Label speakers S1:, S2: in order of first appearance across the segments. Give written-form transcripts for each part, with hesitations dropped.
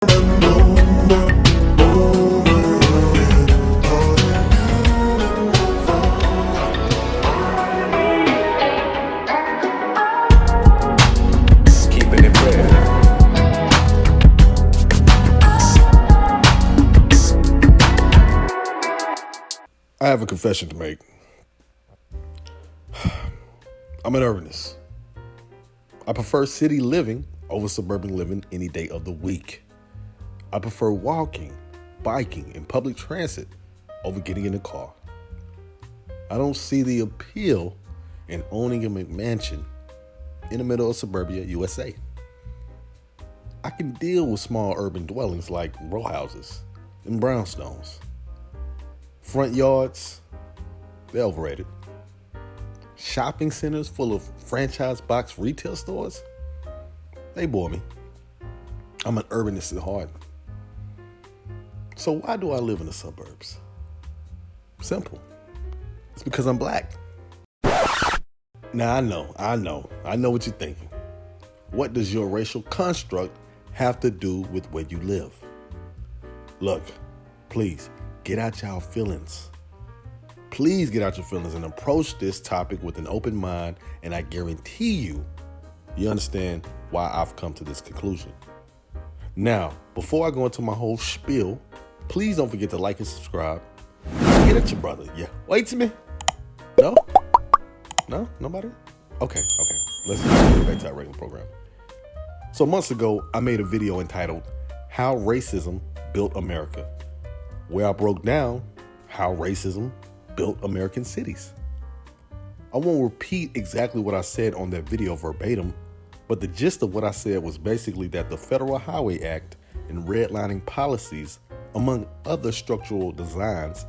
S1: I have a confession to make. I'm an urbanist. I prefer city living over suburban living any day of the week. I prefer walking, biking, and public transit over getting in a car. I don't see the appeal in owning a McMansion in the middle of suburbia, USA. I can deal with small urban dwellings like row houses and brownstones. Front yards, they're overrated. Shopping centers full of franchise box retail stores, they bore me. I'm an urbanist at heart. So why do I live in the suburbs? Simple. It's because I'm black. Now I know what you're thinking. What does your racial construct have to do with where you live? Look, please, get out your feelings. Please get out your feelings and approach this topic with an open mind, and I guarantee you understand why I've come to this conclusion. Now, before I go into my whole spiel, please don't forget to like and subscribe. Get at your brother. Yeah. Wait to me. No? No? Nobody? Okay. Let's get back to our regular program. So months ago, I made a video entitled How Racism Built America, where I broke down how racism built American cities. I won't repeat exactly what I said on that video verbatim, but the gist of what I said was basically that the Federal Highway Act and redlining policies, among other structural designs,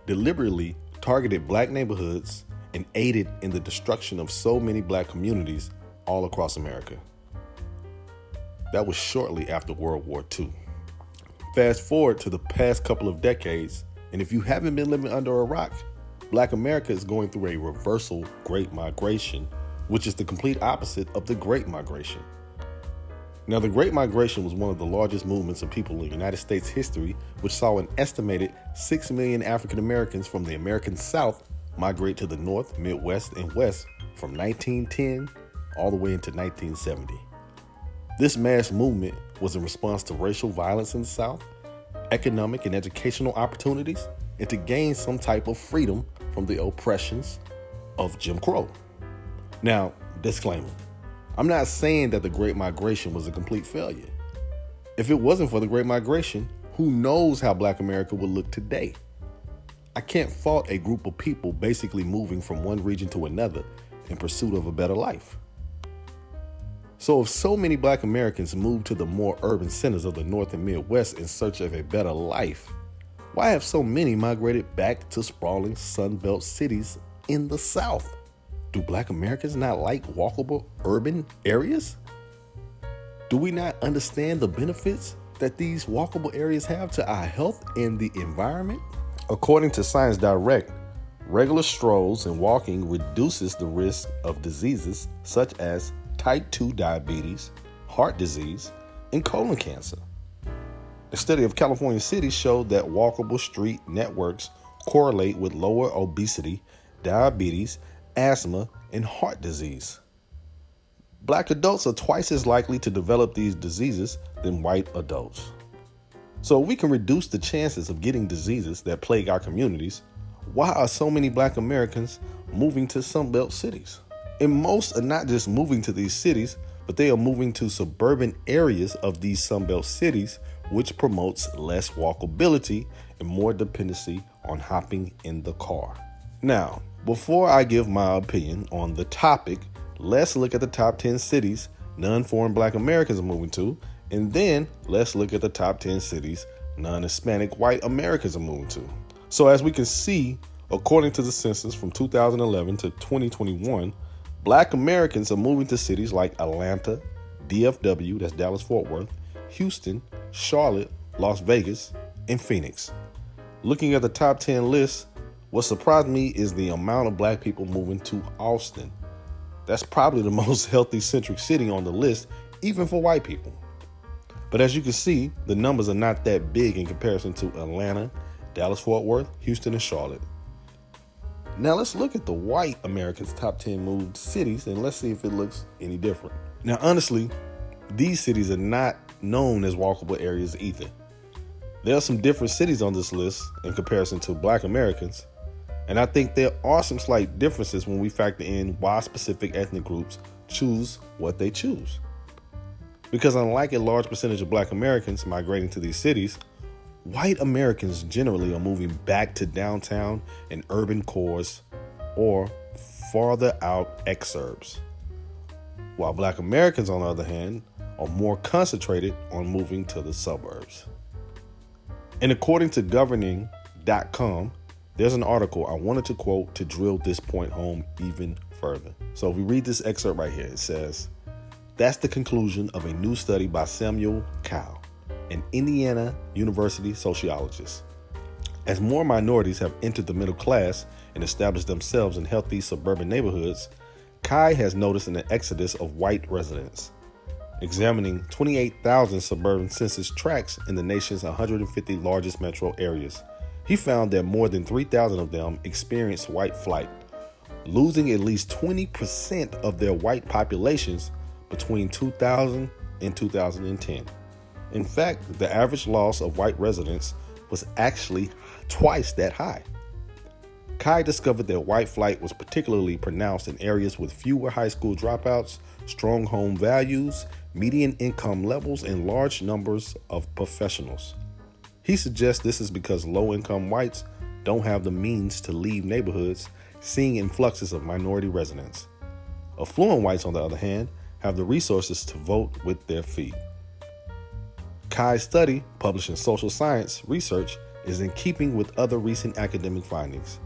S1: deliberately targeted black neighborhoods and aided in the destruction of so many black communities all across America. That was shortly after World War II. Fast forward to the past couple of decades, and if you haven't been living under a rock, Black America is going through a reversal Great Migration, which is the complete opposite of the Great Migration. Now, the Great Migration was one of the largest movements of people in United States history, which saw an estimated 6 million African Americans from the American South migrate to the North, Midwest, and West from 1910 all the way into 1970. This mass movement was in response to racial violence in the South, economic and educational opportunities, and to gain some type of freedom from the oppressions of Jim Crow. Now, disclaimer, I'm not saying that the Great Migration was a complete failure. If it wasn't for the Great Migration, who knows how Black America would look today? I can't fault a group of people basically moving from one region to another in pursuit of a better life. So if so many Black Americans moved to the more urban centers of the North and Midwest in search of a better life, why have so many migrated back to sprawling Sunbelt cities in the South? Do Black Americans not like walkable urban areas? Do we not understand the benefits that these walkable areas have to our health and the environment? According to Science Direct, regular strolls and walking reduces the risk of diseases such as type 2 diabetes, heart disease, and colon cancer. A study of California cities showed that walkable street networks correlate with lower obesity, diabetes, asthma, and heart disease. Black adults are twice as likely to develop these diseases than white adults. So if we can reduce the chances of getting diseases that plague our communities, why are so many Black Americans moving to Sunbelt cities? And most are not just moving to these cities, but they are moving to suburban areas of these Sunbelt cities, which promotes less walkability and more dependency on hopping in the car. Now, before I give my opinion on the topic, let's look at the top 10 cities non-foreign Black Americans are moving to, and then let's look at the top 10 cities non-Hispanic white Americans are moving to. So as we can see, according to the census from 2011 to 2021, Black Americans are moving to cities like Atlanta, DFW, that's Dallas-Fort Worth, Houston, Charlotte, Las Vegas, and Phoenix. Looking at the top 10 list, what surprised me is the amount of Black people moving to Austin. That's probably the most healthy centric city on the list, even for white people. But as you can see, the numbers are not that big in comparison to Atlanta, Dallas-Fort Worth, Houston, and Charlotte. Now let's look at the white Americans' top 10 moved cities and let's see if it looks any different. Now honestly, these cities are not known as walkable areas either. There are some different cities on this list in comparison to Black Americans, and I think there are some slight differences when we factor in why specific ethnic groups choose what they choose. Because unlike a large percentage of Black Americans migrating to these cities, white Americans generally are moving back to downtown and urban cores or farther out exurbs, while Black Americans, on the other hand, are more concentrated on moving to the suburbs. And according to governing.com, there's an article I wanted to quote to drill this point home even further. So if we read this excerpt right here, it says, "That's the conclusion of a new study by Samuel Cowell, an Indiana University sociologist. As more minorities have entered the middle class and established themselves in healthy suburban neighborhoods, Kai has noticed an exodus of white residents. Examining 28,000 suburban census tracts in the nation's 150 largest metro areas, he found that more than 3,000 of them experienced white flight, losing at least 20% of their white populations between 2000 and 2010. In fact, the average loss of white residents was actually twice that high. Kai discovered that white flight was particularly pronounced in areas with fewer high school dropouts, strong home values, median income levels, and large numbers of professionals. He suggests this is because low-income whites don't have the means to leave neighborhoods, seeing influxes of minority residents. Affluent whites, on the other hand, have the resources to vote with their feet. Kai's study, published in Social Science Research, is in keeping with other recent academic findings.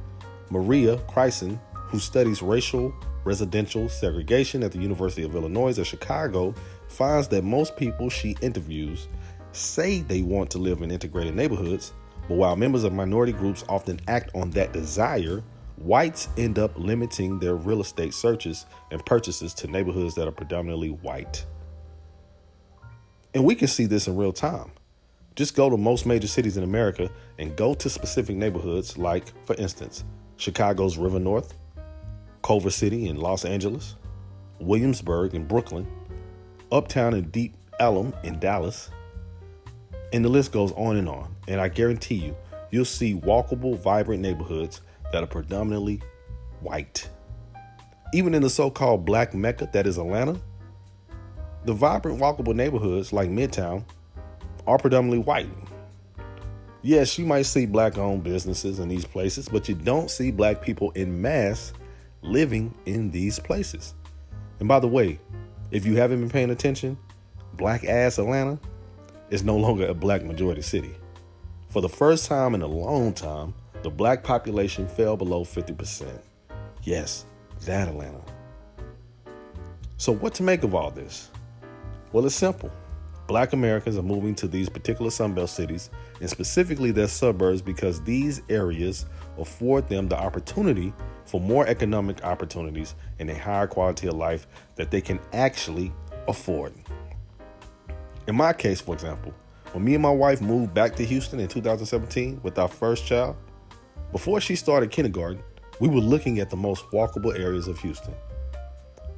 S1: Maria Chryson, who studies racial residential segregation at the University of Illinois at Chicago, finds that most people she interviews say they want to live in integrated neighborhoods, but while members of minority groups often act on that desire, whites end up limiting their real estate searches and purchases to neighborhoods that are predominantly white. And we can see this in real time. Just go to most major cities in America and go to specific neighborhoods like, for instance, Chicago's River North, Culver City in Los Angeles, Williamsburg in Brooklyn, Uptown and Deep Ellum in Dallas, and the list goes on. And I guarantee you, you'll see walkable, vibrant neighborhoods that are predominantly white. Even in the so-called Black Mecca that is Atlanta, the vibrant, walkable neighborhoods like Midtown are predominantly white. Yes, you might see Black-owned businesses in these places, but you don't see Black people en masse living in these places. And by the way, if you haven't been paying attention, Black-ass Atlanta is no longer a Black majority city. For the first time in a long time, the Black population fell below 50%. Yes, that Atlanta. So what to make of all this? Well, it's simple. Black Americans are moving to these particular Sunbelt cities, and specifically their suburbs, because these areas afford them the opportunity for more economic opportunities and a higher quality of life that they can actually afford. In my case, for example, when me and my wife moved back to Houston in 2017 with our first child, before she started kindergarten, we were looking at the most walkable areas of Houston.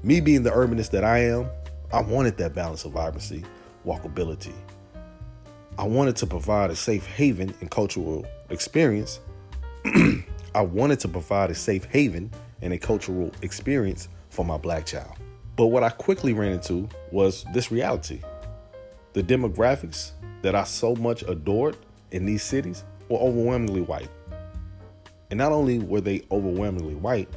S1: Me being the urbanist that I am, I wanted that balance of vibrancy, walkability. I wanted to provide a safe haven and cultural experience. I wanted to provide a safe haven and a cultural experience for my Black child. But what I quickly ran into was this reality. The demographics that I so much adored in these cities were overwhelmingly white. And not only were they overwhelmingly white,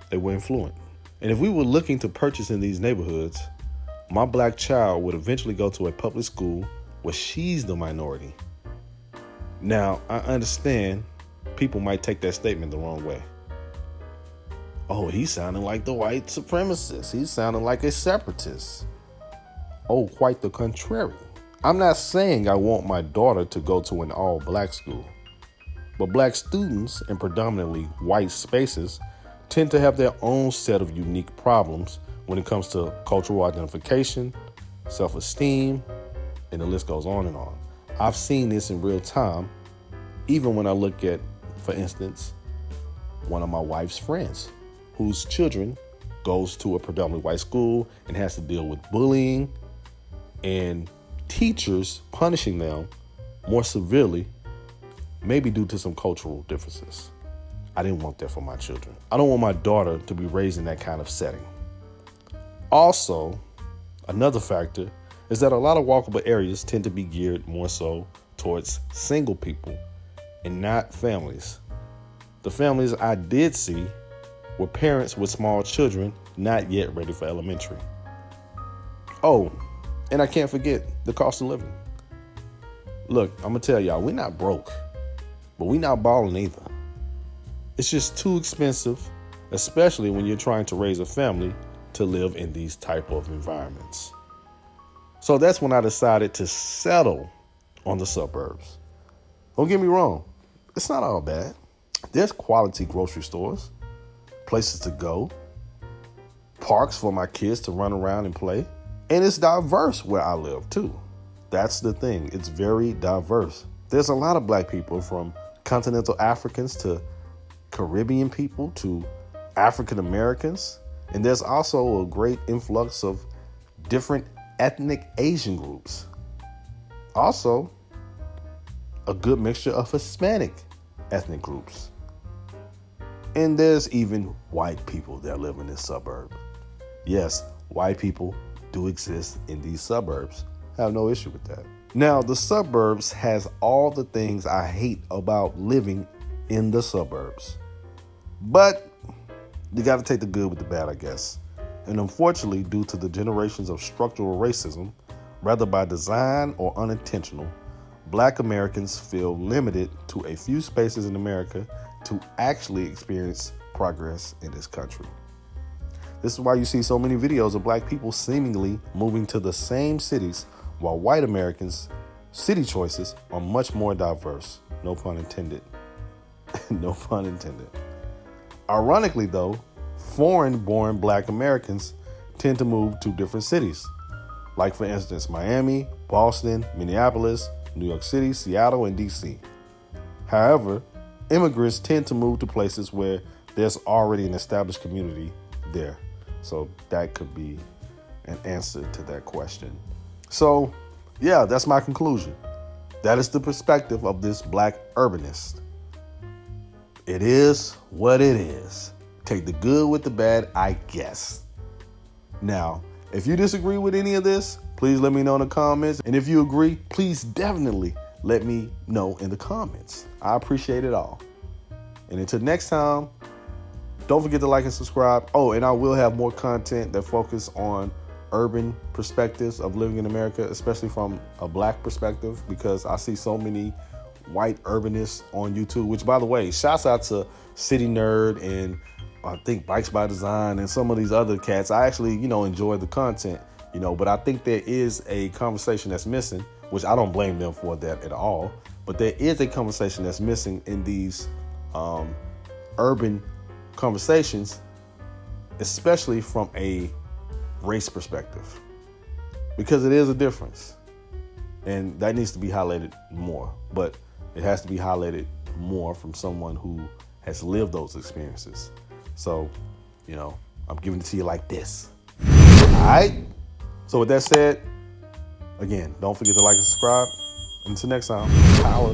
S1: they were affluent. And if we were looking to purchase in these neighborhoods, my Black child would eventually go to a public school where she's the minority. Now, I understand people might take that statement the wrong way. Oh, he's sounding like the white supremacist. He's sounding like a separatist. Oh, quite the contrary. I'm not saying I want my daughter to go to an all-Black school, but Black students in predominantly white spaces tend to have their own set of unique problems when it comes to cultural identification, self-esteem, and the list goes on and on. I've seen this in real time, even when I look at, for instance, one of my wife's friends whose children goes to a predominantly white school and has to deal with bullying and teachers punishing them more severely, maybe due to some cultural differences. I didn't want that for my children. I don't want my daughter to be raised in that kind of setting. Also, another factor is that a lot of walkable areas tend to be geared more so towards single people and not families. The families I did see were parents with small children not yet ready for elementary. Oh, and I can't forget the cost of living. Look, I'm gonna tell y'all, we're not broke, but we're not balling either. It's just too expensive, especially when you're trying to raise a family to live in these type of environments. So that's when I decided to settle on the suburbs. Don't get me wrong, it's not all bad. There's quality grocery stores, places to go, parks for my kids to run around and play. And it's diverse where I live too. That's the thing. It's very diverse. There's a lot of black people, from continental Africans to Caribbean people to African Americans. And there's also a great influx of different ethnic Asian groups. Also, a good mixture of Hispanic ethnic groups. And there's even white people that live in this suburb. Yes, white people do exist in these suburbs. I have no issue with that. Now, the suburbs has all the things I hate about living in the suburbs. But you got to take the good with the bad, I guess. And unfortunately, due to the generations of structural racism, whether by design or unintentional, Black Americans feel limited to a few spaces in America to actually experience progress in this country. This is why you see so many videos of Black people seemingly moving to the same cities, while white Americans' city choices are much more diverse. No pun intended. No pun intended. Ironically, though, foreign-born Black Americans tend to move to different cities. Like, for instance, Miami, Boston, Minneapolis, New York City, Seattle, and DC. However, immigrants tend to move to places where there's already an established community there. So that could be an answer to that question. So, yeah, that's my conclusion. That is the perspective of this Black Urbanist. It is what it is. Take the good with the bad, I guess. Now, if you disagree with any of this, please let me know in the comments. And if you agree, please definitely let me know in the comments. I appreciate it all. And until next time, don't forget to like and subscribe. Oh, and I will have more content that focus on urban perspectives of living in America, especially from a Black perspective, because I see so many white urbanists on YouTube, which, by the way, shouts out to City Nerd and I think Bikes by Design and some of these other cats. I actually, enjoy the content, but I think there is a conversation that's missing, which I don't blame them for that at all. But there is a conversation that's missing in these urban conversations, especially from a race perspective, because it is a difference. And that needs to be highlighted more, but it has to be highlighted more from someone who has lived those experiences. So, I'm giving it to you like this. All right. So with that said, again, don't forget to like and subscribe. Until next time, power.